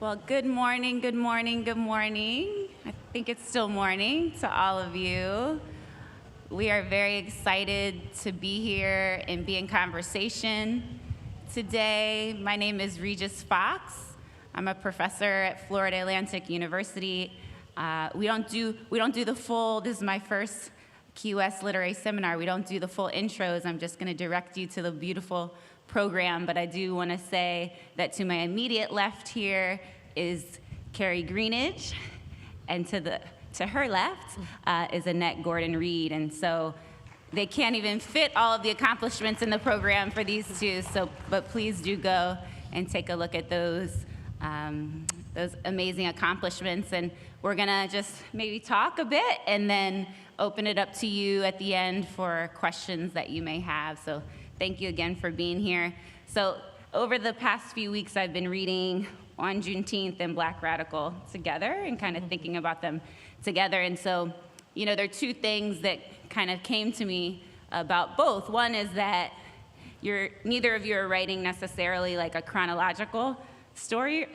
Well, good morning, good morning, good morning. I think it's still morning to all of you. We are very excited to be here and be in conversation today. My name is Regis Fox. I'm a professor at Florida Atlantic University. We don't do the full, this is my first QS literary seminar. We don't do the full intros. I'm just gonna direct you to the beautiful program, but I do wanna say that to my immediate left here is Kerri Greenidge, and to her left is Annette Gordon-Reed, and so they can't even fit all of the accomplishments in the program for these two, but please do go and take a look at those amazing accomplishments, and we're gonna just maybe talk a bit and then open it up to you at the end for questions that you may have. So thank you again for being here. So over the past few weeks, I've been reading On Juneteenth and Black Radical together and kind of thinking about them together. And so, you know, there are two things that kind of came to me about both. One is that neither of you are writing necessarily like a chronological story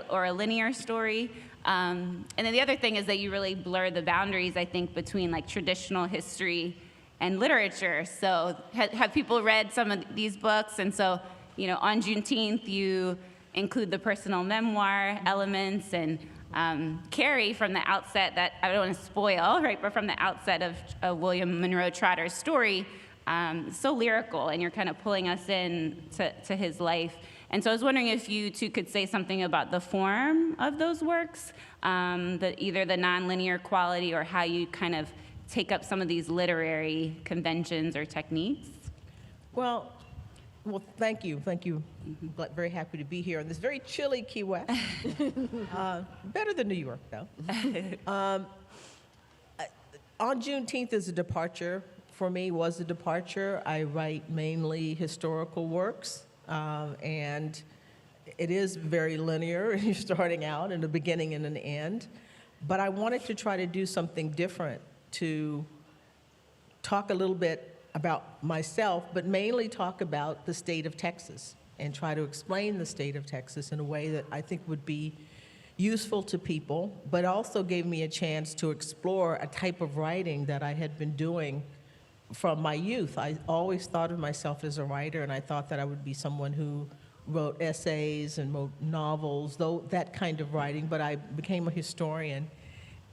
or a linear story. And then the other thing is that you really blur the boundaries, I think, between like traditional history and literature. So have people read some of these books? And so, you know, On Juneteenth, you include the personal memoir elements, and Kerri, from the outset, that I don't want to spoil, right, but from the outset of William Monroe Trotter's story, so lyrical, and you're kind of pulling us in to his life. And so I was wondering if you two could say something about the form of those works, either the nonlinear quality or how you kind of take up some of these literary conventions or techniques. Well, thank you. Mm-hmm. Very happy to be here in this very chilly Key West. Better than New York, though. On Juneteenth is a departure for me, was a departure. I write mainly historical works, and it is very linear. You're starting out in a beginning and an end. But I wanted to try to do something different, to talk a little bit about myself, but mainly talk about the state of Texas and try to explain the state of Texas in a way that I think would be useful to people, but also gave me a chance to explore a type of writing that I had been doing from my youth. I always thought of myself as a writer, and I thought that I would be someone who wrote essays and wrote novels, though that kind of writing, but I became a historian.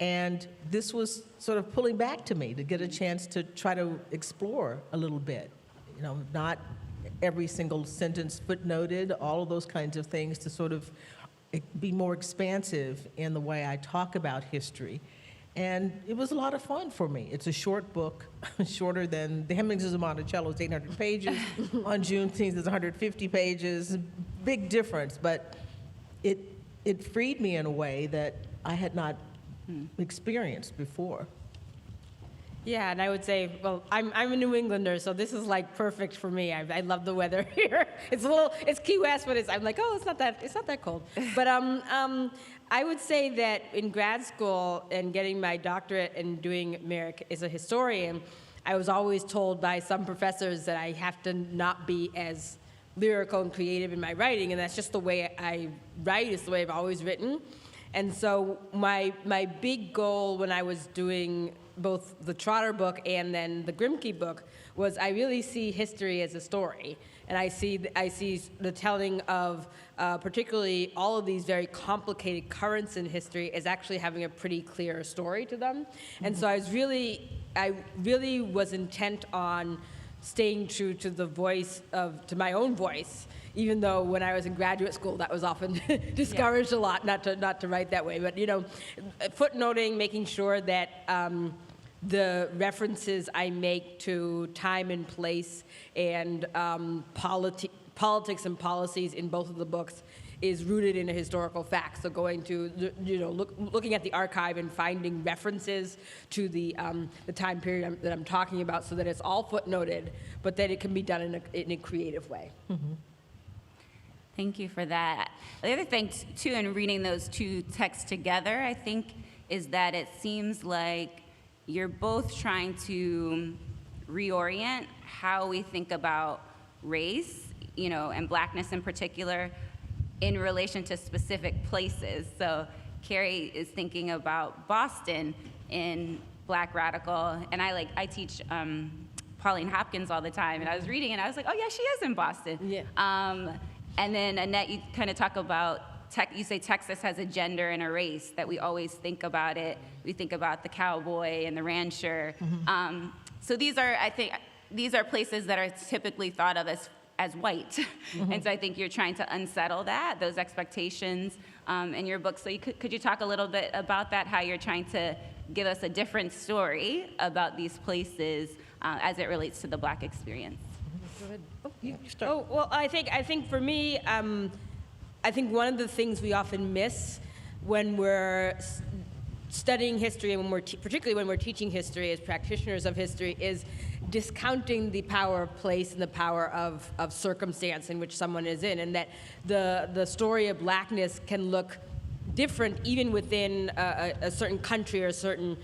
And this was sort of pulling back to me to get a chance to try to explore a little bit. You know, not every single sentence footnoted, all of those kinds of things, to sort of be more expansive in the way I talk about history. And it was a lot of fun for me. It's a short book, shorter than the Hemings of Monticello is 800 pages. On Juneteenth is 150 pages. Big difference, but it freed me in a way that I had not experienced before. Yeah, and I would say, well, I'm a New Englander, so this is like perfect for me. I love the weather here. It's Key West, but I'm like, oh, it's not that cold. But I would say that in grad school and getting my doctorate and doing Merrick as a historian, I was always told by some professors that I have to not be as lyrical and creative in my writing, and that's just the way I write. It's the way I've always written. And so my big goal when I was doing both the Trotter book and then the Grimke book was I really see history as a story. And I see the telling of particularly all of these very complicated currents in history as actually having a pretty clear story to them. And so I really was intent on staying true to to my own voice, even though when I was in graduate school, that was often discouraged a lot, not to write that way. But, you know, footnoting, making sure that the references I make to time and place and politics and policies in both of the books is rooted in a historical fact. So going to, looking at the archive and finding references to the time period that I'm talking about, so that it's all footnoted, but that it can be done in a creative way. Mm-hmm. Thank you for that. The other thing, too, in reading those two texts together, I think, is that it seems like you're both trying to reorient how we think about race, and blackness in particular, in relation to specific places. So Kerri is thinking about Boston in Black Radical, and I teach Pauline Hopkins all the time, and I was reading and I was like, oh yeah, she is in Boston. Yeah. And then Annette, you kind of talk about, you say Texas has a gender and a race, that we always think about it. We think about the cowboy and the rancher. So these are, I think, these are places that are typically thought of as white. And so I think you're trying to unsettle those expectations in your book. So could you talk a little bit about that, how you're trying to give us a different story about these places as it relates to the Black experience? Go ahead. You start. Oh, well, I think for me, I think one of the things we often miss when we're studying history, and particularly when we're teaching history as practitioners of history, is discounting the power of place and the power of circumstance in which someone is in, and that the story of Blackness can look different even within a certain country or a certain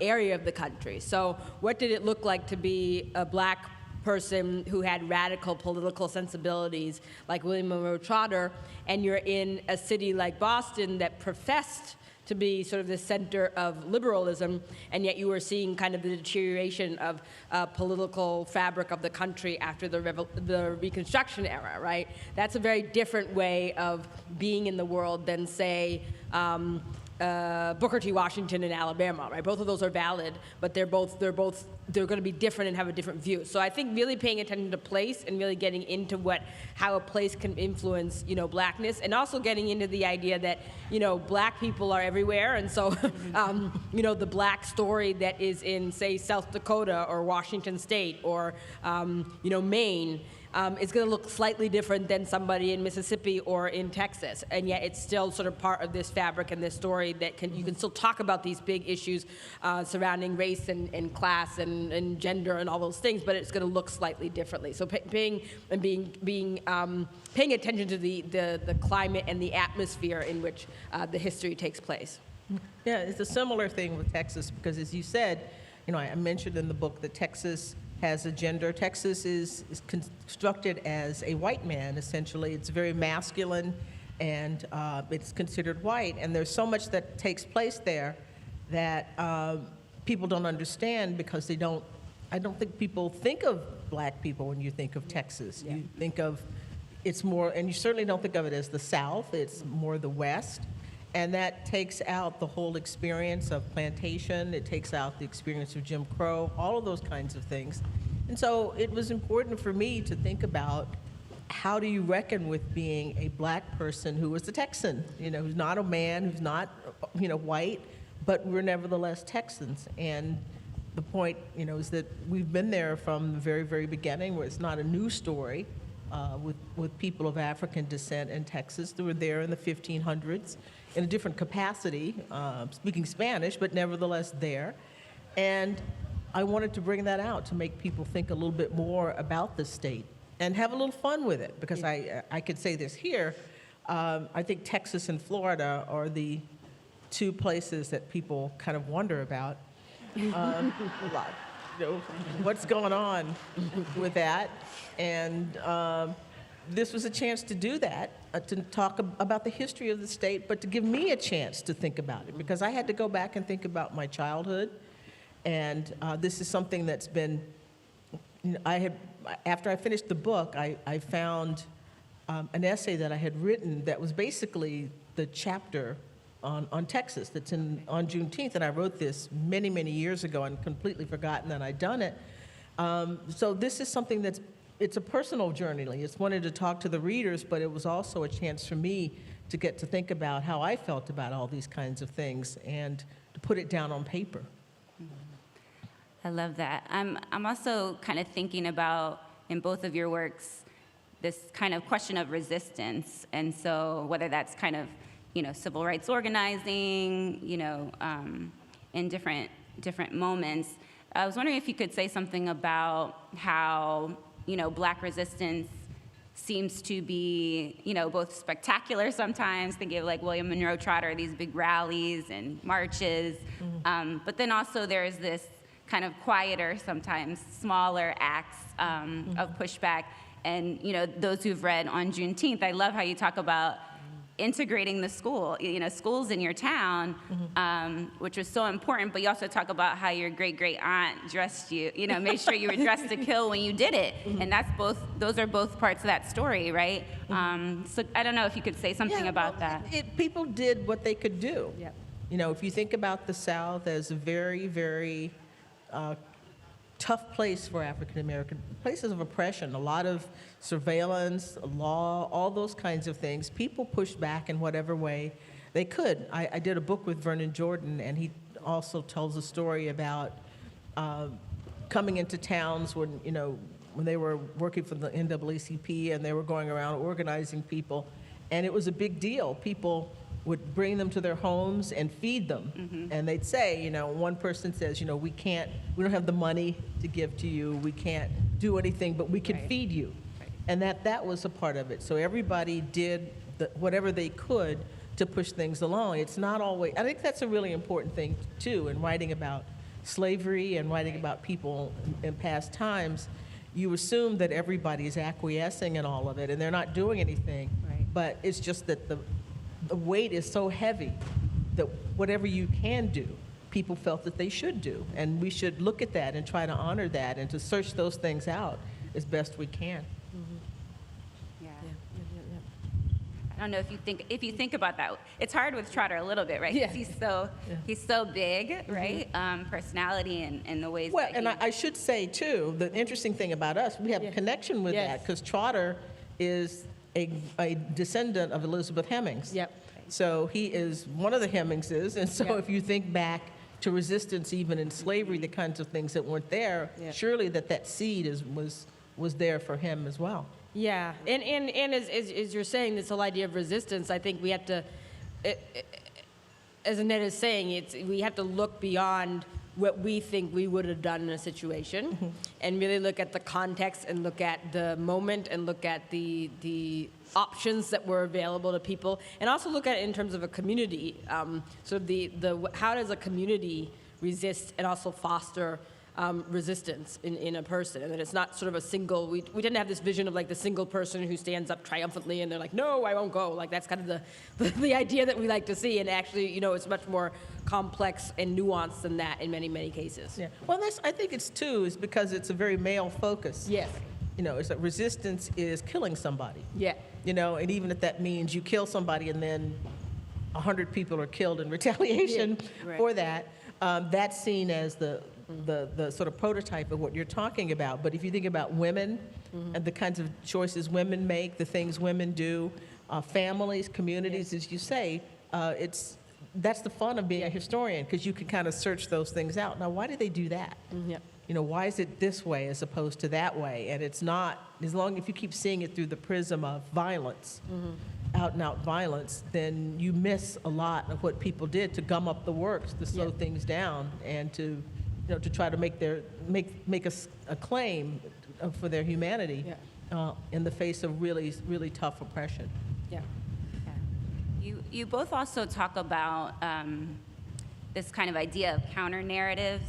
area of the country. So what did it look like to be a Black person who had radical political sensibilities like William Monroe Trotter, and you're in a city like Boston that professed to be sort of the center of liberalism, and yet you were seeing kind of the deterioration of political fabric of the country after the Reconstruction era, right? That's a very different way of being in the world than, say, Booker T. Washington in Alabama, right? Both of those are valid, but they're going to be different and have a different view. So I think really paying attention to place and really getting into how a place can influence, Blackness, and also getting into the idea that, Black people are everywhere, and so, the Black story that is in, say, South Dakota or Washington State or, Maine, is going to look slightly different than somebody in Mississippi or in Texas, and yet it's still sort of part of this fabric and this story that you can still talk about these big issues surrounding race and class and gender and all those things, but it's going to look slightly differently. So paying attention to the climate and the atmosphere in which the history takes place. Yeah, it's a similar thing with Texas because, as you said, I mentioned in the book that Texas has a gender. Texas is constructed as a white man, essentially. It's very masculine, and it's considered white. And there's so much that takes place there that people don't understand because I don't think people think of Black people when you think of Texas. Yeah. You think of, it's more, and you certainly don't think of it as the South, it's more the West. And that takes out the whole experience of plantation. It takes out the experience of Jim Crow, all of those kinds of things. And so it was important for me to think about how do you reckon with being a Black person who is a Texan, who's not a man, who's not, white, but we're nevertheless Texans. And the point, is that we've been there from the very, very beginning, where it's not a new story with people of African descent in Texas. They were there in the 1500s. In a different capacity, speaking Spanish, but nevertheless there. And I wanted to bring that out to make people think a little bit more about the state and have a little fun with it, because I could say this here. I think Texas and Florida are the two places that people kind of wonder about. What's going on with that? And this was a chance to do that, to talk about the history of the state, but to give me a chance to think about it, because I had to go back and think about my childhood. And this is something that's been, after I finished the book, I found an essay that I had written that was basically the chapter on Texas that's on Juneteenth, and I wrote this many, many years ago and completely forgotten that I'd done it. So this is something it's a personal journey. It's wanted to talk to the readers, but it was also a chance for me to get to think about how I felt about all these kinds of things and to put it down on paper. I love that. I'm also kind of thinking about, in both of your works, this kind of question of resistance. And so whether that's kind of, civil rights organizing, in different moments. I was wondering if you could say something about how, Black resistance seems to be, both spectacular sometimes, thinking of like William Monroe Trotter, these big rallies and marches, but then also there's this kind of quieter, sometimes smaller acts of pushback. And those who've read on Juneteenth, I love how you talk about integrating the schools in your town, which was so important. But you also talk about how your great aunt dressed you, made sure you were dressed to kill when you did it, and those are both parts of that story, right? So I don't know if you could say something about that. People did what they could do. Yep. If you think about the South as a very, very tough place for African American, places of oppression, a lot of surveillance, law, all those kinds of things. People pushed back in whatever way they could. I did a book with Vernon Jordan, and he also tells a story about coming into towns when they were working for the NAACP and they were going around organizing people, and it was a big deal. People would bring them to their homes and feed them. And they'd say, one person says, we don't have the money to give to you, we can't do anything, but we can feed you. And that was a part of it. So everybody did whatever they could to push things along. It's not always, I think that's a really important thing too, in writing about slavery and writing about people in past times. You assume that everybody is acquiescing in all of it, and they're not doing anything. But it's just that the weight is so heavy that whatever you can do, people felt that they should do. And we should look at that and try to honor that and to search those things out as best we can. Yeah. I don't know if you think about that. It's hard with Trotter a little bit, right? 'Cause he's so big, right? Personality and the ways. Well, and I should say too, the interesting thing about us, we have a connection with that because Trotter is a descendant of Elizabeth Hemings. Yep. So he is one of the Hemingses, and so if you think back to resistance, even in slavery, the kinds of things that weren't there, surely that seed was there for him as well. Yeah, and as you're saying, this whole idea of resistance, I think we have to, as Annette is saying, we have to look beyond what we think we would have done in a situation, and really look at the context and look at the moment and look at the options that were available to people, and also look at it in terms of a community. So how does a community resist and also foster resistance in a person, and that it's not sort of a single, we didn't have this vision of like the single person who stands up triumphantly and they're like, no, I won't go. Like that's kind of the idea that we like to see, and actually, it's much more complex and nuanced than that in many, many cases. Yeah. Well, I think it's because it's a very male focus. Yes. It's like resistance is killing somebody. Yeah. And even if that means you kill somebody and then 100 people are killed in retaliation for that, that's seen as the sort of prototype of what you're talking about. But if you think about women and the kinds of choices women make, the things women do, families, communities, as you say, that's the fun of being a historian, because you can kind of search those things out. Now, why do they do that? Why is it this way as opposed to that way? And it's not, if you keep seeing it through the prism of violence, out and out violence, then you miss a lot of what people did to gum up the works, to slow things down, and to try to make a claim for their humanity in the face of really, really tough oppression. Yeah. You both also talk about this kind of idea of counter narratives,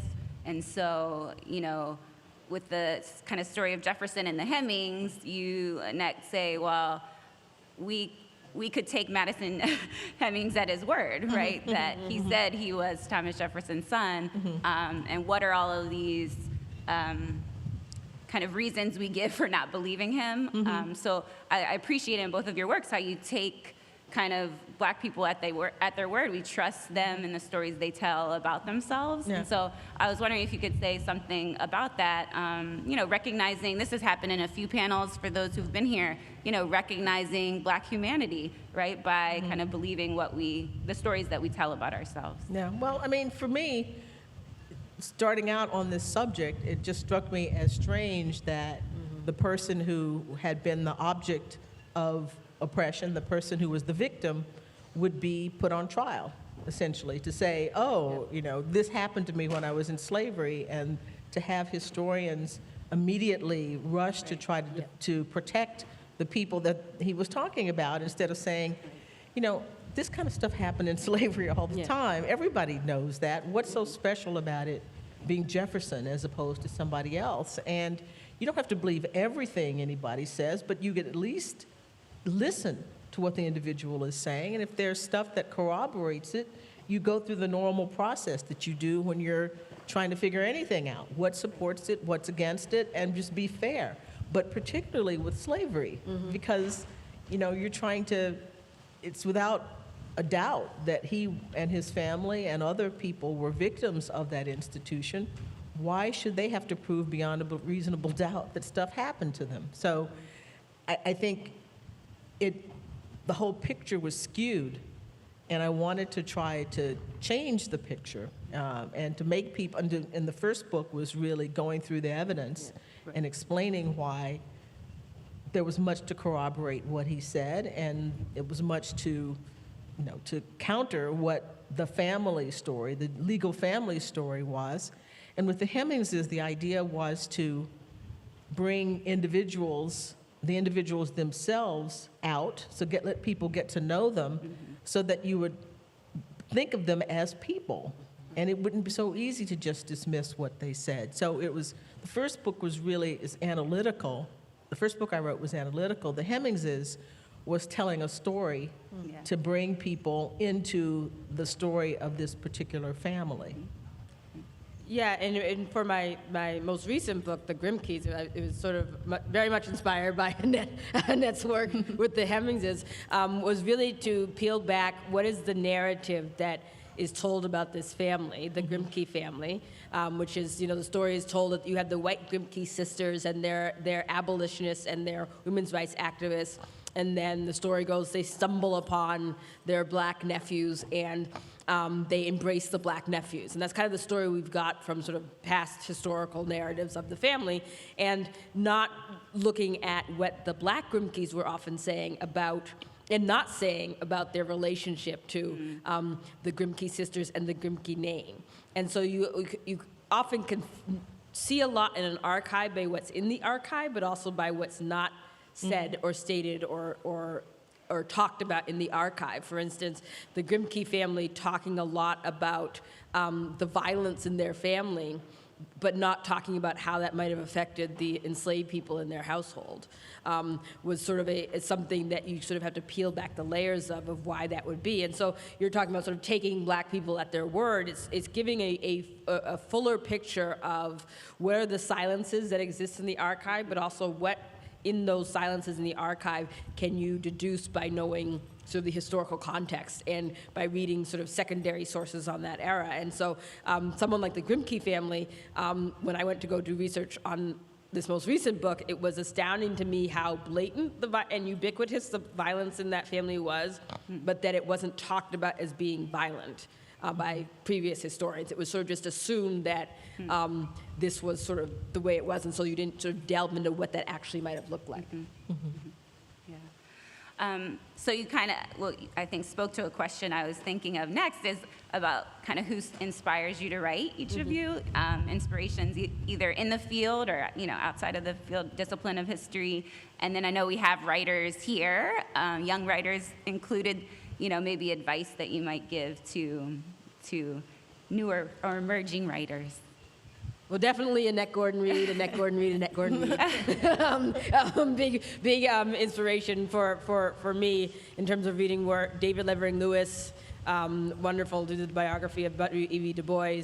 and so with the kind of story of Jefferson and the Hemings, you, Annette, say, well, we could take Madison Hemings at his word, right? That he said he was Thomas Jefferson's son, and what are all of these kind of reasons we give for not believing him? So I appreciate in both of your works how you take kind of Black people at their word. We trust them and the stories they tell about themselves. And so I was wondering if you could say something about that, recognizing, this has happened in a few panels for those who've been here, recognizing Black humanity, right, by kind of believing the stories that we tell about ourselves. Yeah, well, for me, starting out on this subject, it just struck me as strange that the person who had been the object of oppression, the person who was the victim, would be put on trial, essentially, to say, this happened to me when I was in slavery, and to have historians immediately rush to try to protect the people that he was talking about, instead of saying, this kind of stuff happened in slavery all the time. Everybody knows that. What's so special about it being Jefferson as opposed to somebody else? And you don't have to believe everything anybody says, but you could at least listen to what the individual is saying. And if there's stuff that corroborates it, you go through the normal process that you do when you're trying to figure anything out. What supports it, what's against it, and just be fair. But particularly with slavery, because, you're trying to, it's without a doubt that he and his family and other people were victims of that institution. Why should they have to prove beyond a reasonable doubt that stuff happened to them? So I think the whole picture was skewed, and I wanted to try to change the picture and to make people, and the first book was really going through the evidence and explaining why there was much to corroborate what he said, and it was much to counter what the family story, the legal family story was. And with the Hemmingses, the idea was to bring the individuals themselves out, so let people get to know them, so that you would think of them as people. And it wouldn't be so easy to just dismiss what they said. So the first book is analytical. The first book I wrote was analytical. The Hemmingses was telling a story to bring people into the story of this particular family. Yeah, and for my most recent book, The Grimkeys, it was sort of very much inspired by Annette's work with the Hemmingses, was really to peel back what is the narrative that is told about this family, the Grimke family, which is, the story is told that you have the white Grimke sisters and they're abolitionists and they're women's rights activists. And then the story goes, they stumble upon their black nephews and they embrace the black nephews. And that's kind of the story we've got from sort of past historical narratives of the family, and not looking at what the black Grimkes were often saying about, and not saying about their relationship to the Grimke sisters and the Grimke name. And so you often can see a lot in an archive by what's in the archive, but also by what's not said or stated or talked about in the archive. For instance, the Grimke family talking a lot about the violence in their family, but not talking about how that might have affected the enslaved people in their household, was sort of something that you sort of have to peel back the layers of why that would be. And so you're talking about sort of taking black people at their word. It's giving a fuller picture of what are the silences that exist in the archive, but also what in those silences in the archive can you deduce by knowing sort of the historical context and by reading sort of secondary sources on that era. And so someone like the Grimke family, when I went to go do research on this most recent book, it was astounding to me how blatant and ubiquitous the violence in that family was, but that it wasn't talked about as being violent by previous historians. It was sort of just assumed that this was sort of the way it was, and so you didn't sort of delve into what that actually might have looked like. Yeah. So you kind of, I think spoke to a question I was thinking of next, is about kind of who inspires you to write, each of you, inspirations either in the field or, outside of the field discipline of history. And then I know we have writers here, young writers included, maybe advice that you might give to newer or emerging writers. Well, definitely Annette Gordon Reed. Big inspiration for me in terms of reading work. David Levering Lewis, wonderful, did the biography of E.B. Du Bois.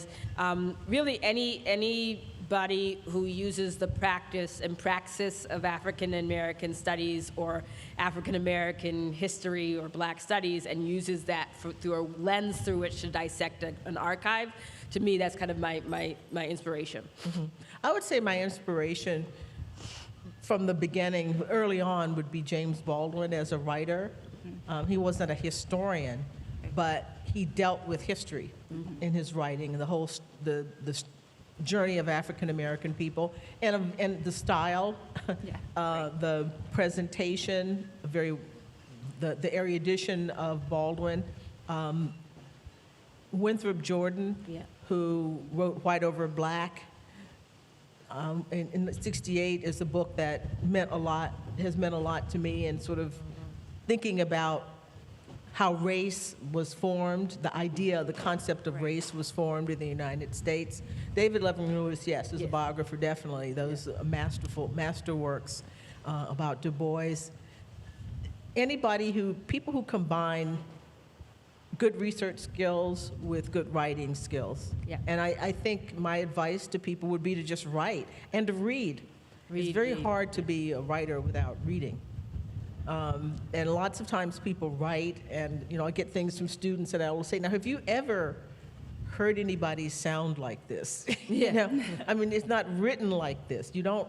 Really, anybody who uses the practice and praxis of African American studies or African American history or Black studies and uses that through a lens through which to dissect an archive, to me, that's kind of my inspiration. I would say my inspiration from the beginning, early on, would be James Baldwin as a writer. He wasn't a historian, but he dealt with history in his writing, and the journey of African American people, and the style, the presentation, the erudition of Baldwin. Winthrop Jordan, who wrote White Over Black, in '68 is a book that has meant a lot to me, and sort of thinking about how race was formed, the concept of race was formed in the United States. David Levering Lewis, yes, is a biographer, definitely. Those masterworks about Du Bois. people who combine good research skills with good writing skills. Yeah. And I think my advice to people would be to just write and to read. It's very Read. hard to be a writer without reading. And lots of times people write, and I get things from students, and I will say, now, have you ever heard anybody sound like this? I mean, it's not written like this. You don't,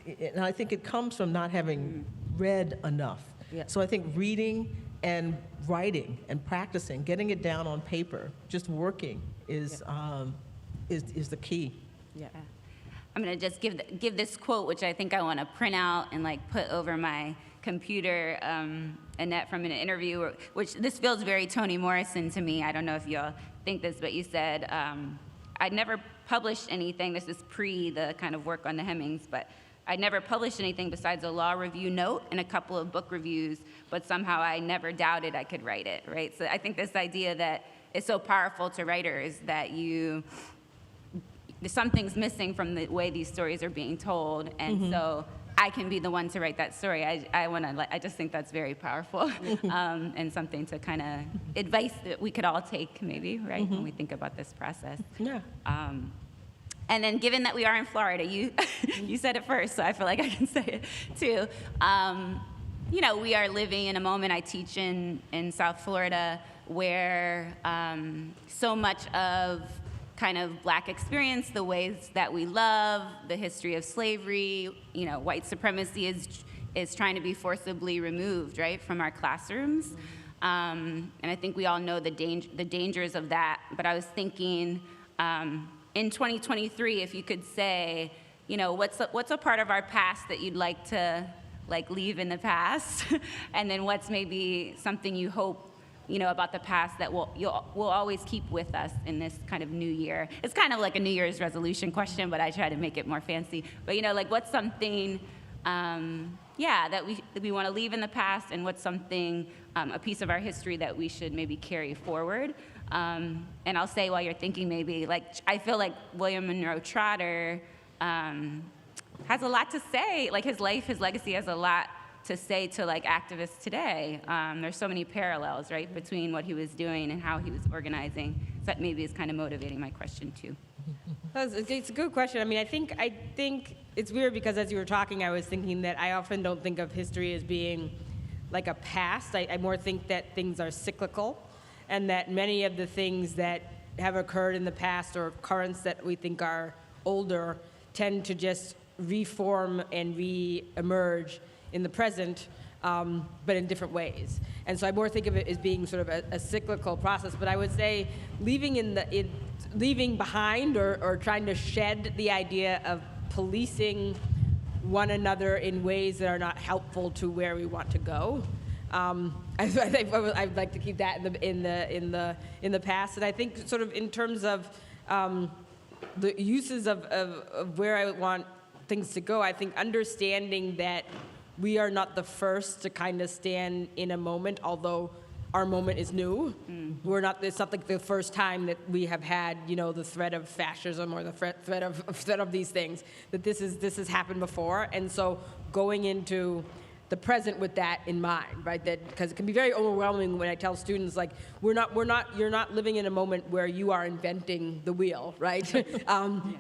and I think it comes from not having read enough. Yeah. So I think reading and writing and practicing, getting it down on paper, just working is the key. Yeah. I'm going to just give this quote, which I think I want to print out and like put over my computer, Annette, from an interview, which this feels very Toni Morrison to me. I don't know if y'all think this, but you said, I'd never published anything. This is pre the kind of work on the Hemmings, but I'd never published anything besides a law review note and a couple of book reviews, but somehow I never doubted I could write it, right? So I think this idea that is so powerful to writers, that something's missing from the way these stories are being told, and so I can be the one to write that story. I just think that's very powerful, and something to kind of advice that we could all take, maybe, right, when we think about this process. Yeah. And then, given that we are in Florida, you said it first, so I feel like I can say it too. We are living in a moment. I teach in South Florida, where so much of kind of Black experience, the ways that we love, the history of slavery, white supremacy is trying to be forcibly removed, right, from our classrooms. And I think we all know the dangers of that. But I was thinking, in 2023, if you could say, what's a part of our past that you'd like to leave in the past, and then what's maybe something you hope about the past that we'll always keep with us in this kind of new year. It's kind of like a New Year's resolution question, but I try to make it more fancy. But what's something, that we want to leave in the past, and what's something, a piece of our history that we should maybe carry forward. And I'll say while you're thinking, maybe, I feel like William Monroe Trotter has a lot to say. His legacy has a lot to say to activists today. There's so many parallels, right, between what he was doing and how he was organizing. So that maybe is kind of motivating my question too. It's a good question. I mean, I think it's weird because as you were talking, I was thinking that I often don't think of history as being like a past. I more think that things are cyclical, and that many of the things that have occurred in the past, or currents that we think are older, tend to just reform and re-emerge in the present, but in different ways. And so I more think of it as being sort of a cyclical process. But I would say leaving behind or trying to shed the idea of policing one another in ways that are not helpful to where we want to go. I'd like to keep that in the past. And I think sort of in terms of the uses of where I want things to go, I think understanding that we are not the first to kind of stand in a moment, although our moment is new. It's not like the first time that we have had, the threat of fascism or the threat of these things, that this has happened before. And so going into the present with that in mind, right? That, because it can be very overwhelming when I tell students, you're not living in a moment where you are inventing the wheel, right?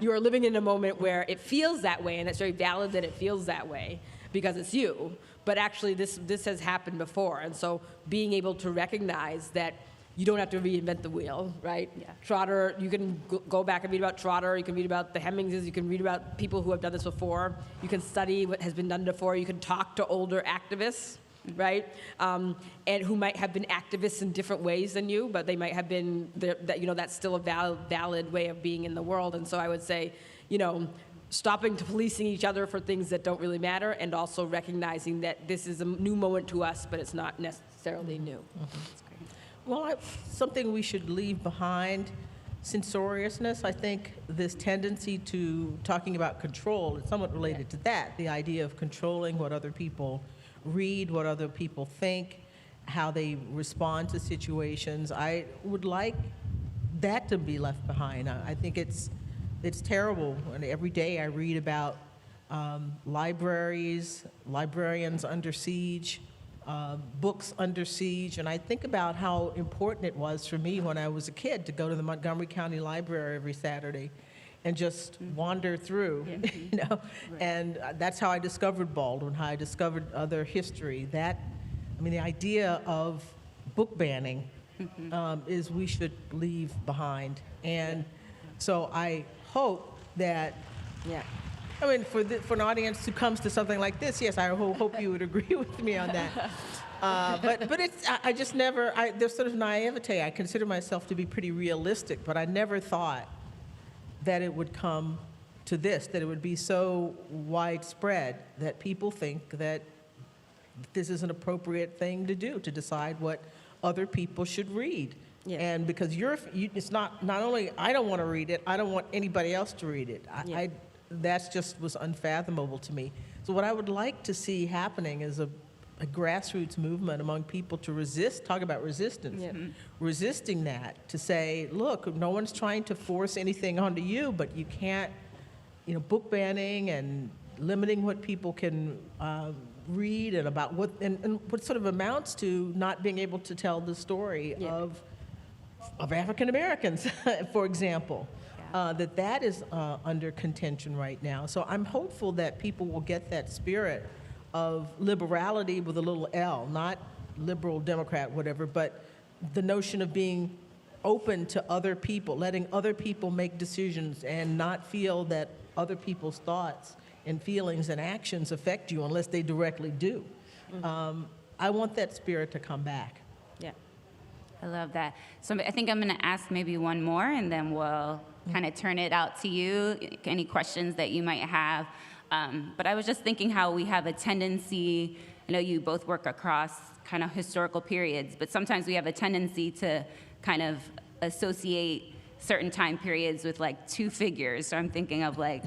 You are living in a moment where it feels that way, and it's very valid that it feels that way, because it's you, but actually this has happened before. And so being able to recognize that you don't have to reinvent the wheel, right? Yeah. Trotter, you can go back and read about Trotter, you can read about the Hemmingses, you can read about people who have done this before, you can study what has been done before, you can talk to older activists, right? And who might have been activists in different ways than you, but they might have been, that's still a valid way of being in the world. And so I would say, stopping to policing each other for things that don't really matter, and also recognizing that this is a new moment to us, but it's not necessarily new. That's great. Well, something we should leave behind, censoriousness. I think this tendency to talking about control is somewhat related to that, the idea of controlling what other people read, what other people think, how they respond to situations. I would like that to be left behind. I think it's terrible, and every day I read about libraries, librarians under siege, books under siege, and I think about how important it was for me when I was a kid to go to the Montgomery County Library every Saturday and just wander through, you know, and that's how I discovered Baldwin, how I discovered other history. That, I mean, the idea of book banning is we should leave behind, and so I hope that. Yeah. I mean, for an audience who comes to something like this, yes, I hope you would agree with me on that. But it's, I just never, there's sort of naivete. I consider myself to be pretty realistic, but I never thought that it would come to this, that it would be so widespread that people think that this is an appropriate thing to do, to decide what other people should read. Yeah. And because it's not only I don't want to read it, I don't want anybody else to read it. That just was unfathomable to me. So what I would like to see happening is a grassroots movement among people to resist, talk about resistance, resisting that, to say, look, no one's trying to force anything onto you, but you can't, you know, book banning and limiting what people can read and about what, and what sort of amounts to not being able to tell the story of African Americans, for example. That is under contention right now. So I'm hopeful that people will get that spirit of liberality with a little L, not liberal, Democrat, whatever, but the notion of being open to other people, letting other people make decisions and not feel that other people's thoughts and feelings and actions affect you unless they directly do. I want that spirit to come back. Yeah. I love that. So I think I'm going to ask maybe one more, and then we'll kind of turn it out to you, any questions that you might have. But I was just thinking how we have a tendency, I know you both work across kind of historical periods, but sometimes we have a tendency to kind of associate certain time periods with like two figures. So I'm thinking of like,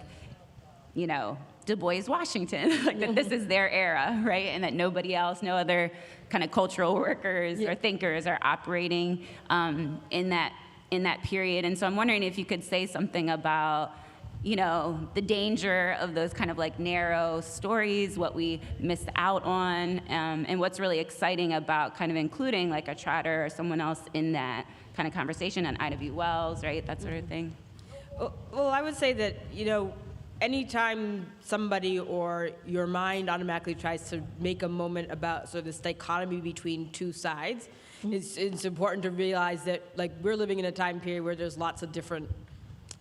you know, Du Bois Washington, like that this is their era, right? And that nobody else, no other kind of cultural workers or thinkers are operating in that period. And so I'm wondering if you could say something about, you know, the danger of those kind of like narrow stories, what we missed out on, and what's really exciting about kind of including like a Trotter or someone else in that kind of conversation, and Ida B. Wells, right, that sort of thing. Well, I would say that, you know, anytime somebody or your mind automatically tries to make a moment about sort of this dichotomy between two sides, it's important to realize that, like, we're living in a time period where there's lots of different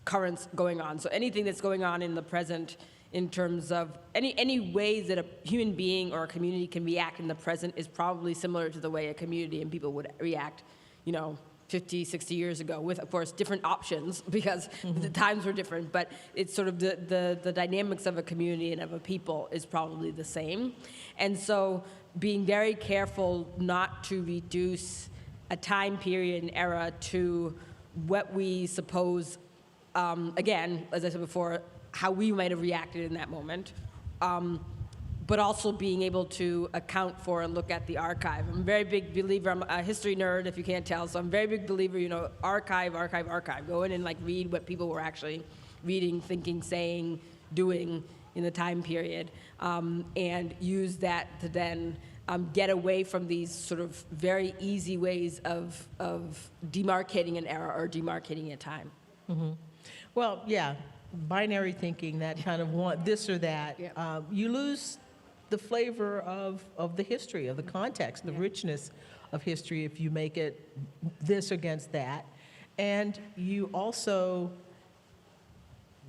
currents going on. So anything that's going on in the present in terms of any ways that a human being or a community can react in the present is probably similar to the way a community and people would react, you know, 50, 60 years ago, with, of course, different options because the times were different, but it's sort of the dynamics of a community and of a people is probably the same. And so being very careful not to reduce a time period and era to what we suppose, again, as I said before, how we might have reacted in that moment, but also being able to account for and look at the archive. I'm a very big believer, I'm a history nerd if you can't tell, so I'm a very big believer, you know, archive. Go in and like read what people were actually reading, thinking, saying, doing in the time period, and use that to then get away from these sort of very easy ways of demarcating an era or demarcating a time. Well, yeah, binary thinking, that kind of want this or that, you lose the flavor of the history, of the context, the richness of history if you make it this against that. And you also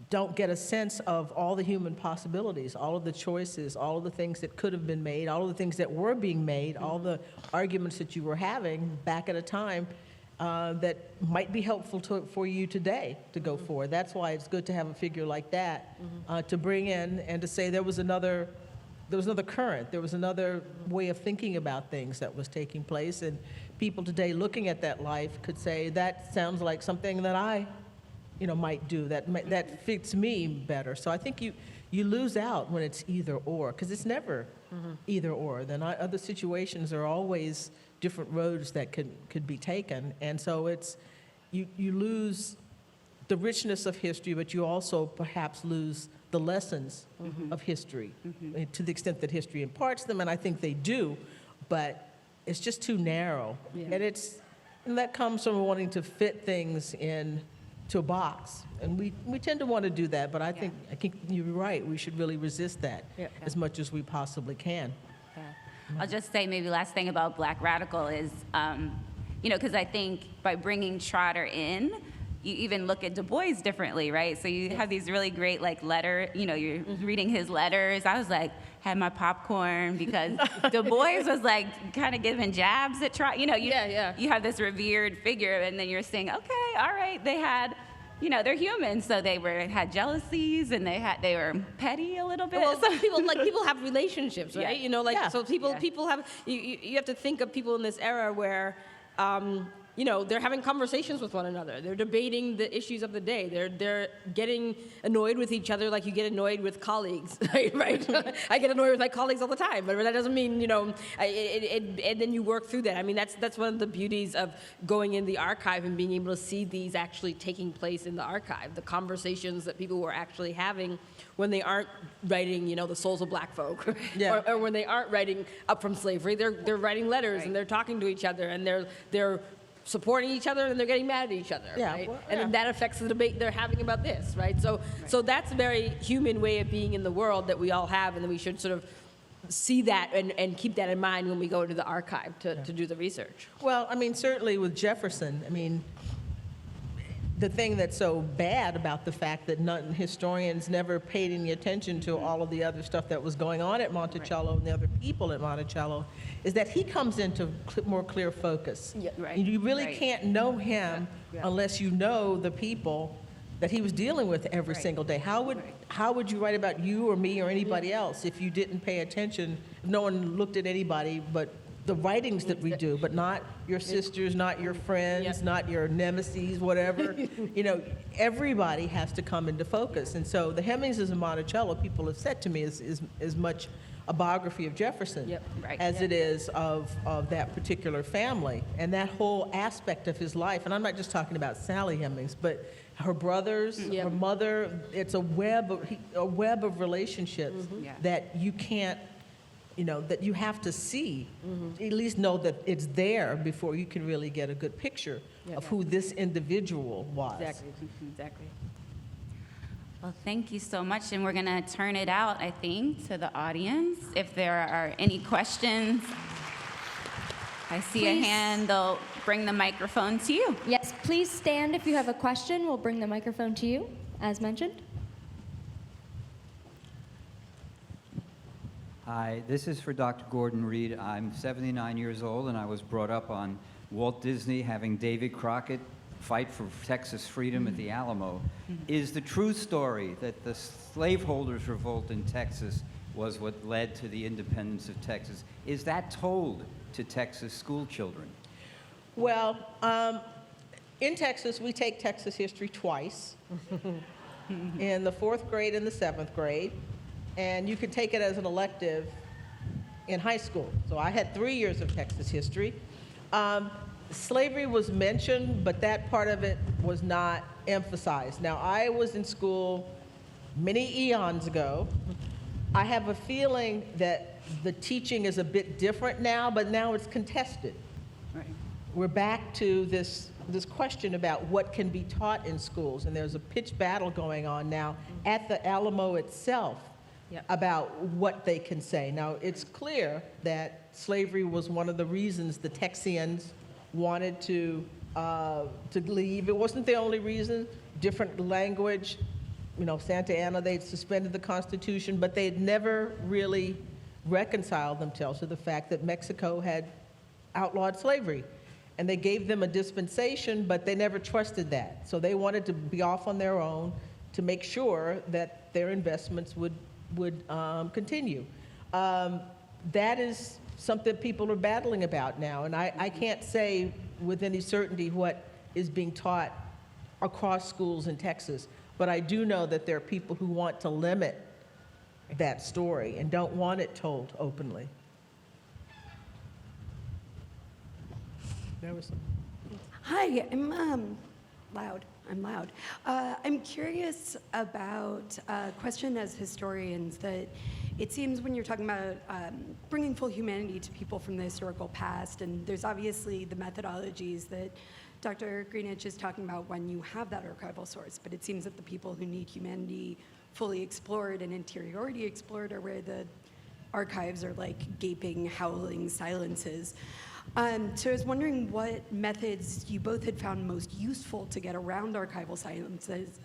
don't get a sense of all the human possibilities, all of the choices, all of the things that could have been made, all of the things that were being made, all the arguments that you were having back at a time that might be helpful for you today to go forward. That's why it's good to have a figure like that to bring in and to say there was another current, there was another way of thinking about things that was taking place, and people today looking at that life could say, that sounds like something that I, you know, might do, that fits me better. So I think you lose out when it's either or, because it's never either or. Then other situations are always different roads that could be taken, and so it's you lose the richness of history, but you also perhaps lose the lessons of history to the extent that history imparts them, and I think they do, but it's just too narrow. Yeah. And that comes from wanting to fit things in to a box. And we tend to want to do that, but I think you're right. We should really resist that Yeah. as much as we possibly can. Yeah. I'll just say maybe last thing about Black Radical is, because I think by bringing Trotter in, you even look at Du Bois differently, right? So you have these really great you're reading his letters. I was like, had my popcorn because Du Bois was like kind of giving jabs at Trotter. You have this revered figure, and then you're saying, okay, all right, they had. They're human, so they had jealousies and they were petty a little bit. Well, some people have relationships, right? Yeah. So people have, you have to think of people in this era where, they're having conversations with one another. They're debating the issues of the day. They're getting annoyed with each other like you get annoyed with colleagues, right? I get annoyed with my colleagues all the time, but that doesn't mean, and then you work through that. I mean, that's one of the beauties of going in the archive and being able to see these actually taking place in the archive, the conversations that people were actually having when they aren't writing, the souls of black folk, Yeah. or when they aren't writing up from slavery, they're writing letters and they're talking to each other and they're supporting each other and they're getting mad at each other, Yeah, right? well, And then yeah. that affects the debate they're having about this, right? So that's a very human way of being in the world that we all have, and then we should sort of see that and keep that in mind when we go to the archive to do the research. Well, I mean, certainly with Jefferson, I mean, the thing that's so bad about the fact that historians never paid any attention to all of the other stuff that was going on at Monticello and the other people at Monticello is that he comes into more clear focus. Yeah. Right. You really Right. can't know him Yeah. unless you know the people that he was dealing with every single day. How would you write about you or me or anybody else if you didn't pay attention, if no one looked at anybody but the writings that we do, but not your sisters, not your friends, Yeah. not your nemesis, whatever. Everybody has to come into focus. And so the Hemingses of Monticello, people have said to me, is much a biography of Jefferson Yep. Right. as it is of that particular family and that whole aspect of his life. And I'm not just talking about Sally Hemings, but her brothers, Yep. her mother. It's a web of relationships Yeah. that you can't, that you have to see, at least know that it's there before you can really get a good picture Yeah. of who this individual was. Exactly. Well, thank you so much, and we're going to turn it out, I think, to the audience. If there are any questions, I see a Please. hand. They'll bring the microphone to you. Yes, please stand if you have a question. We'll bring the microphone to you, as mentioned. Hi, this is for Dr. Gordon Reed. I'm 79 years old, and I was brought up on Walt Disney having David Crockett fight for Texas freedom at the Alamo. Is the true story that the slaveholders' revolt in Texas was what led to the independence of Texas? Is that told to Texas school children? Well, in Texas, we take Texas history twice, in the 4th grade and the 7th grade, and you could take it as an elective in high school. So I had 3 years of Texas history. Slavery was mentioned, but that part of it was not emphasized. Now, I was in school many eons ago. I have a feeling that the teaching is a bit different now, but now it's contested. Right. We're back to this question about what can be taught in schools, and there's a pitched battle going on now at the Alamo itself Yep. about what they can say. Now, it's clear that slavery was one of the reasons the Texians wanted to leave. It wasn't the only reason. Different language. Santa Anna, they'd suspended the Constitution, but they'd never really reconciled themselves to the fact that Mexico had outlawed slavery. And they gave them a dispensation, but they never trusted that. So they wanted to be off on their own to make sure that their investments would continue. That is something people are battling about now, and I can't say with any certainty what is being taught across schools in Texas, but I do know that there are people who want to limit that story and don't want it told openly. Hi, I'm loud. I'm loud. I'm curious about a question as historians that it seems when you're talking about bringing full humanity to people from the historical past, and there's obviously the methodologies that Dr. Greenidge is talking about when you have that archival source, but it seems that the people who need humanity fully explored and interiority explored are where the archives are like gaping, howling silences. So I was wondering what methods you both had found most useful to get around archival silences,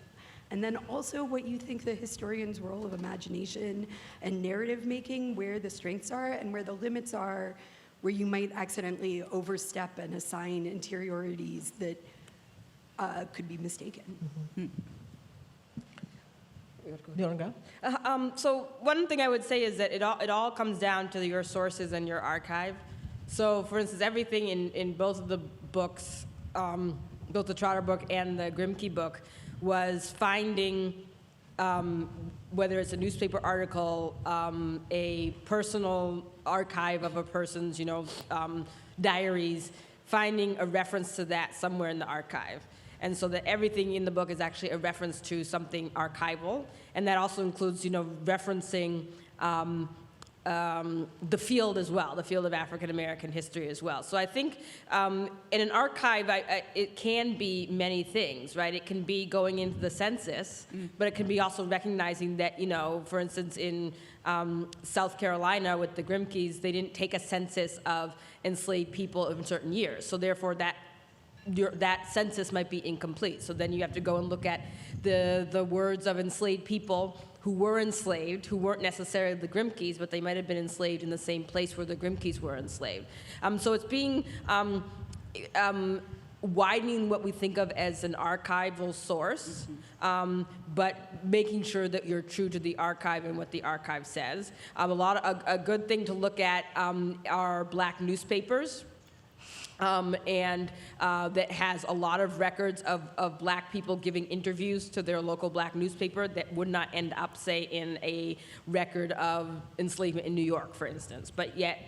and then also what you think the historian's role of imagination and narrative making, where the strengths are and where the limits are, where you might accidentally overstep and assign interiorities that could be mistaken. You want to go? So one thing I would say is that it all comes down to your sources and your archive. So, for instance, everything in both of the books, both the Trotter book and the Grimke book, was finding, whether it's a newspaper article, a personal archive of a person's, diaries, finding a reference to that somewhere in the archive. And so that everything in the book is actually a reference to something archival. And that also includes, referencing the field as well, the field of African American history as well. So I think in an archive, it can be many things, right? It can be going into the census, but it can be also recognizing that, for instance, in South Carolina with the Grimkes, they didn't take a census of enslaved people in certain years. So therefore, that census might be incomplete. So then you have to go and look at the words of enslaved people who were enslaved, who weren't necessarily the Grimkes, but they might have been enslaved in the same place where the Grimkes were enslaved. So it's being widening what we think of as an archival source, but making sure that you're true to the archive and what the archive says. A good thing to look at are Black newspapers. And that has a lot of records of Black people giving interviews to their local Black newspaper that would not end up, say, in a record of enslavement in New York, for instance. But yet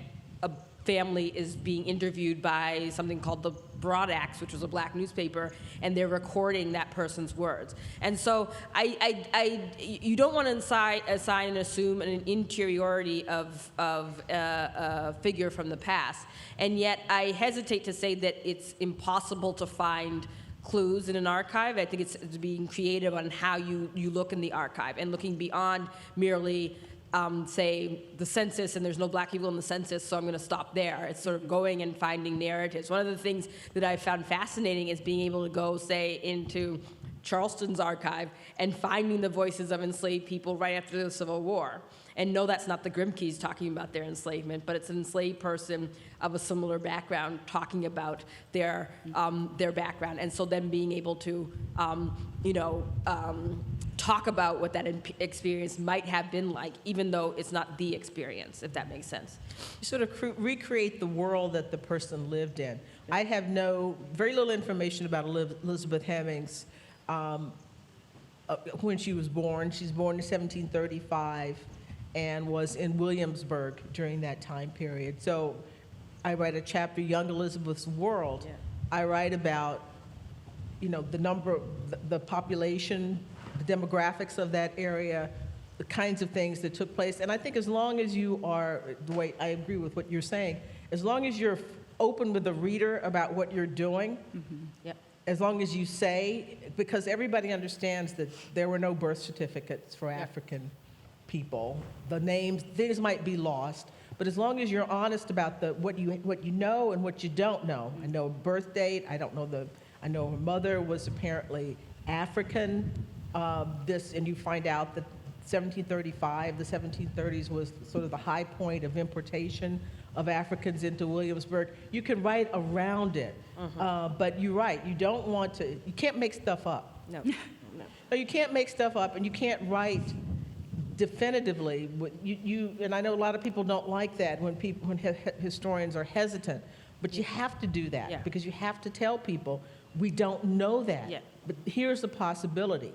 a family is being interviewed by something called the Broadax, which was a Black newspaper, and they're recording that person's words. And so you don't want to assign and assume an interiority of a figure from the past. And yet I hesitate to say that it's impossible to find clues in an archive. I think it's being creative on how you look in the archive and looking beyond merely say the census and there's no Black people in the census, so I'm going to stop there. It's sort of going and finding narratives. One of the things that I found fascinating is being able to go, say, into Charleston's archive and finding the voices of enslaved people right after the Civil War. And no, that's not the Grimkes talking about their enslavement, but it's an enslaved person of a similar background talking about their background. And so then being able to, talk about what that experience might have been like, even though it's not the experience, if that makes sense. You sort of recreate the world that the person lived in. I have very little information about Elizabeth Hemings when she was born. She's born in 1735 and was in Williamsburg during that time period. So I write a chapter, Young Elizabeth's World. Yeah. I write about, the number, the population, the demographics of that area, the kinds of things that took place. And I think as long as you are, the way I agree with what you're saying, as long as you're open with the reader about what you're doing, Yep. as long as you say, because everybody understands that there were no birth certificates for African people. The names, things might be lost, but as long as you're honest about what you know and what you don't know. I know birth date, I know her mother was apparently African, and you find out that 1735, the 1730s was sort of the high point of importation of Africans into Williamsburg. You can write around it, but you're right, you can't make stuff up. No. No, you can't make stuff up, and you can't write definitively. And I know a lot of people don't like that when historians are hesitant, but you have to do that because you have to tell people we don't know that. Yeah. But here's the possibility.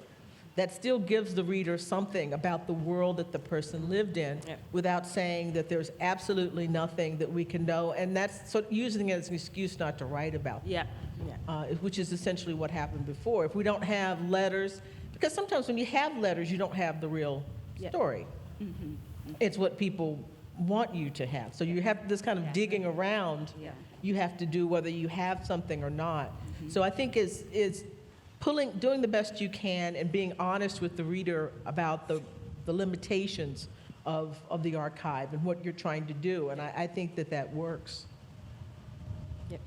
that still gives the reader something about the world that the person lived in Yep. without saying that there's absolutely nothing that we can know. And that's sort of using it as an excuse not to write about, Yeah, yeah. which is essentially what happened before. If we don't have letters, because sometimes when you have letters, you don't have the real Yeah. story. It's what people want you to have. So you have this kind of digging around Yeah. you have to do whether you have something or not. So I think is doing the best you can and being honest with the reader about the limitations of the archive and what you're trying to do. And I think that works. Yep.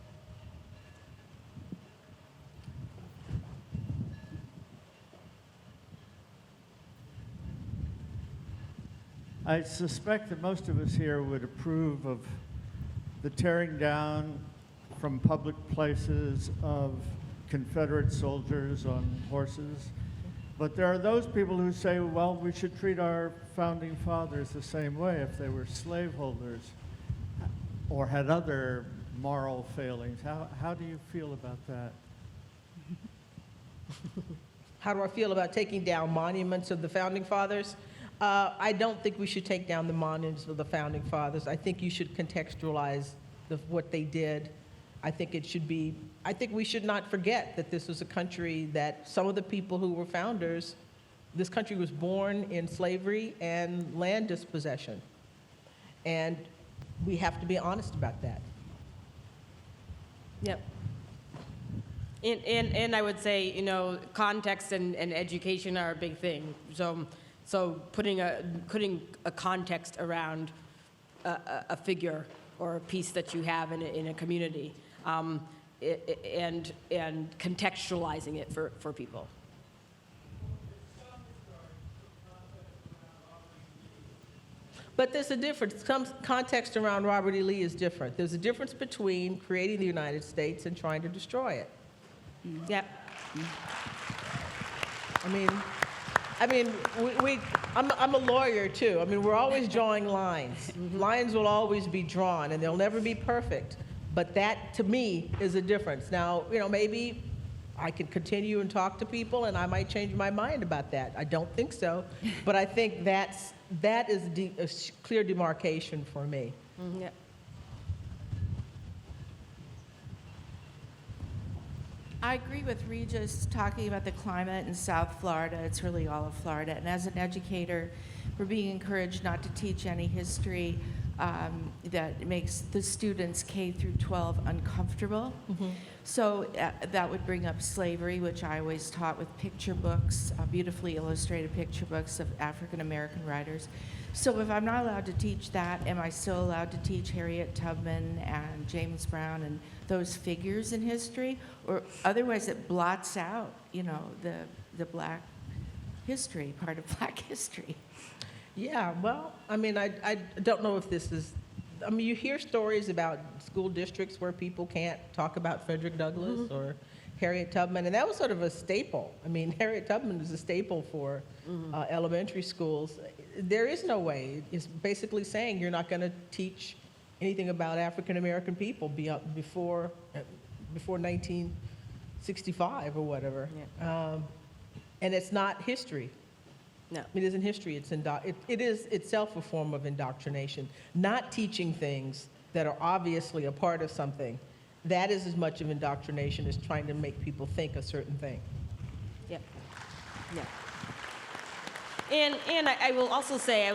I suspect that most of us here would approve of the tearing down from public places of Confederate soldiers on horses. But there are those people who say, well, we should treat our founding fathers the same way if they were slaveholders or had other moral failings. How do you feel about that? How do I feel about taking down monuments of the founding fathers? I don't think we should take down the monuments of the founding fathers. I think you should contextualize what they did. I think we should not forget that this was a country that some of the people who were founders, this country was born in slavery and land dispossession. And we have to be honest about that. Yep. And I would say, you know, context and education are a big thing. So putting a context around a figure or a piece that you have in a community, and contextualizing it for people. But there's a difference. Some context around Robert E. Lee is different. There's a difference between creating the United States and trying to destroy it. Yep. I'm a lawyer too. I mean, we're always drawing lines. Lines will always be drawn, and they'll never be perfect. But that, to me, is a difference. Now, you know, maybe I can continue and talk to people, and I might change my mind about that. I don't think so, but I think that is a clear demarcation for me. Yep. I agree with Regis talking about the climate in South Florida. It's really all of Florida. And as an educator, we're being encouraged not to teach any history that makes the students K through 12 uncomfortable. So that would bring up slavery, which I always taught with picture books, beautifully illustrated picture books of African American writers. So if I'm not allowed to teach that, am I still allowed to teach Harriet Tubman and James Brown and those figures in history? Or otherwise it blots out, you know, the black history, part of black history. Yeah, well, I mean, I don't know if this is, I mean, you hear stories about school districts where people can't talk about Frederick Douglass or Harriet Tubman, and that was sort of a staple. I mean, Harriet Tubman was a staple for elementary schools. There is no way. It's basically saying you're not going to teach anything about African American people before 1965 or whatever. Yeah. And it's not history. No. It isn't history. It is itself a form of indoctrination. Not teaching things that are obviously a part of something, that is as much of indoctrination as trying to make people think a certain thing. Yep. Yeah. And I will also say,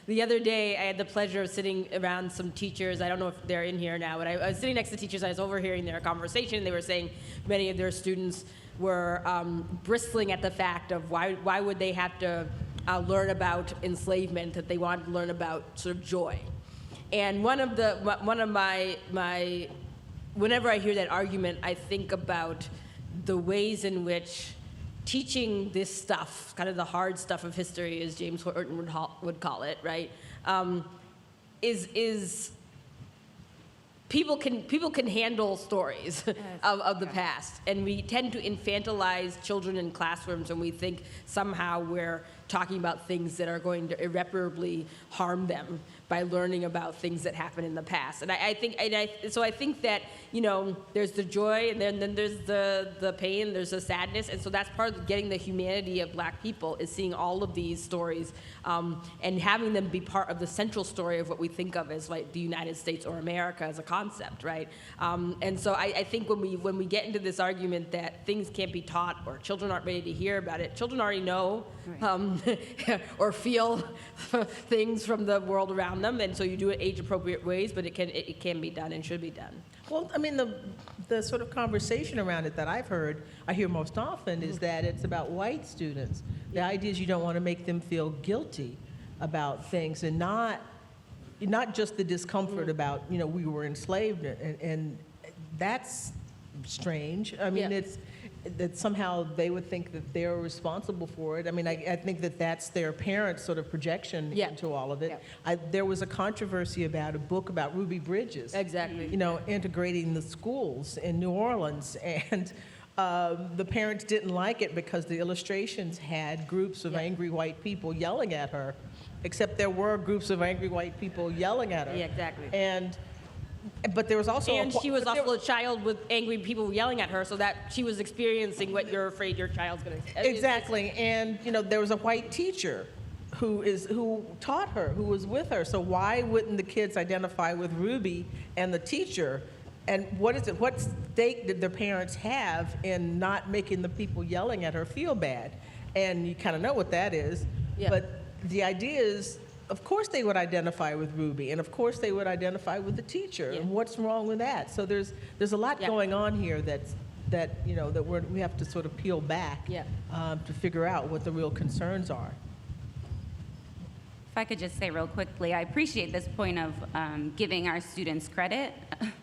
the other day I had the pleasure of sitting around some teachers. I don't know if they're in here now, but I was sitting next to teachers. I was overhearing their conversation. They were saying many of their students were bristling at the fact of why would they have to learn about enslavement, that they wanted to learn about sort of joy. And one of my whenever I hear that argument, I think about the ways in which teaching this stuff, kind of the hard stuff of history, as James Horton would call it, right, is people can handle stories of the past, and we tend to infantilize children in classrooms, and we think somehow we're talking about things that are going to irreparably harm them by learning about things that happened in the past. And I think that, you know, there's the joy, and then there's the pain, there's the sadness, and so that's part of getting the humanity of Black people, is seeing all of these stories and having them be part of the central story of what we think of as like the United States or America as a concept, right? And so I think when we get into this argument that things can't be taught or children aren't ready to hear about it, children already know or feel things from the world around them, and so you do it age-appropriate ways, but it can be done and should be done. Well, I mean, the sort of conversation around it that I hear most often is that it's about white students. The idea is you don't want to make them feel guilty about things, and not just the discomfort about, you know, we were enslaved, and that's strange. I mean, it's that somehow they would think that they're responsible for it. I mean, I think that that's their parents' sort of projection into all of it. There was a controversy about a book about Ruby Bridges. Exactly. You know, integrating the schools in New Orleans, and the parents didn't like it because the illustrations had groups of angry white people yelling at her, except there were groups of angry white people yelling at her. Yeah, exactly. But there was also And she was also a child with angry people yelling at her, so that she was experiencing what you're afraid your child's going to. Exactly, and you know, there was a white teacher who taught her, who was with her. So why wouldn't the kids identify with Ruby and the teacher? And what stake did the parents have in not making the people yelling at her feel bad? And you kind of know what that is. Yeah. But the idea is, of course they would identify with Ruby, and of course they would identify with the teacher. Yeah. And what's wrong with that? So there's a lot going on here that you know, that we have to sort of peel back to figure out what the real concerns are. If I could just say real quickly, I appreciate this point of giving our students credit.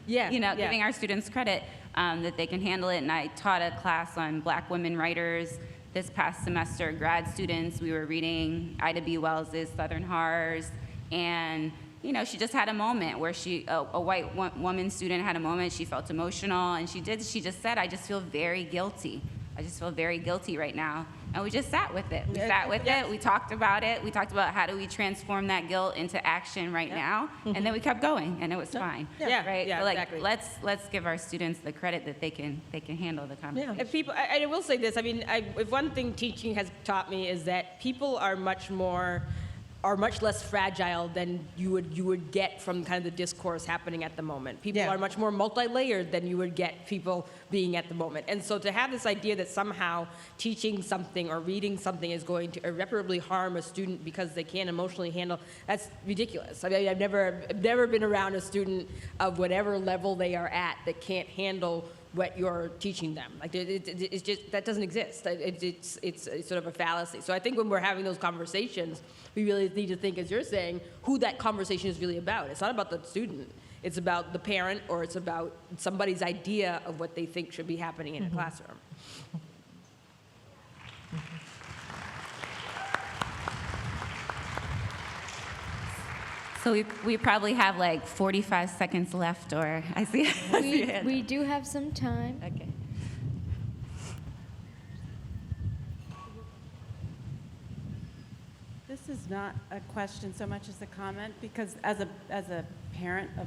Giving our students credit that they can handle it. And I taught a class on Black women writers this past semester. Grad students, we were reading Ida B. Wells's Southern Horrors, and you know, she just had a moment where a white woman student had a moment. She felt emotional, and she just said, "I just feel very guilty. I just feel very guilty right now." And we just sat with it. We sat with it. We talked about it. We talked about how do we transform that guilt into action right now. And then we kept going, and it was fine. Right? Yeah, Like, exactly. let's give our students the credit that they can handle the conversation. If people, I will say this. I mean, if one thing teaching has taught me is that people are much less fragile than you would get from kind of the discourse happening at the moment. People are much more multi-layered than you would get people being at the moment. And so to have this idea that somehow teaching something or reading something is going to irreparably harm a student because they can't emotionally handle, that's ridiculous. I mean, I've never been around a student of whatever level they are at that can't handle what you're teaching them. Like it's just, that doesn't exist. It's sort of a fallacy. So I think when we're having those conversations, we really need to think, as you're saying, who that conversation is really about. It's not about the student. It's about the parent, or it's about somebody's idea of what they think should be happening in a classroom. So we probably have like 45 seconds left, or I see. We do have some time. Okay. This is not a question so much as a comment, because as a parent of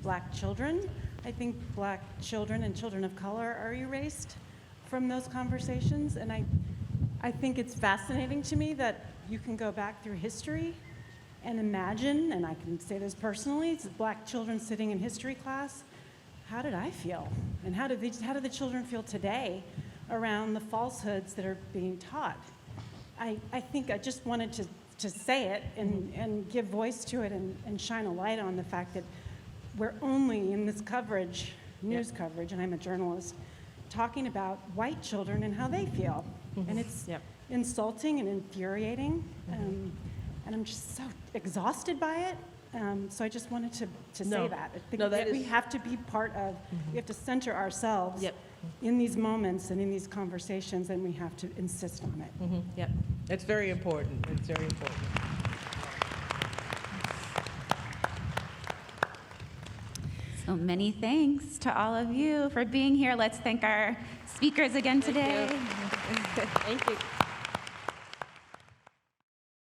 Black children, I think Black children and children of color are erased from those conversations. And I think it's fascinating to me that you can go back through history and imagine, and I can say this personally, it's Black children sitting in history class. How did I feel? And how do the children feel today around the falsehoods that are being taught? I think I just wanted to say it and give voice to it and shine a light on the fact that we're only in this coverage, news coverage, and I'm a journalist, talking about white children and how they feel. And it's insulting and infuriating. And I'm just so exhausted by it. So I just wanted to say that. I think that we have to be part of, we have to center ourselves in these moments and in these conversations, and we have to insist on it. It's very important. It's very important. So many thanks to all of you for being here. Let's thank our speakers again today. Thank you.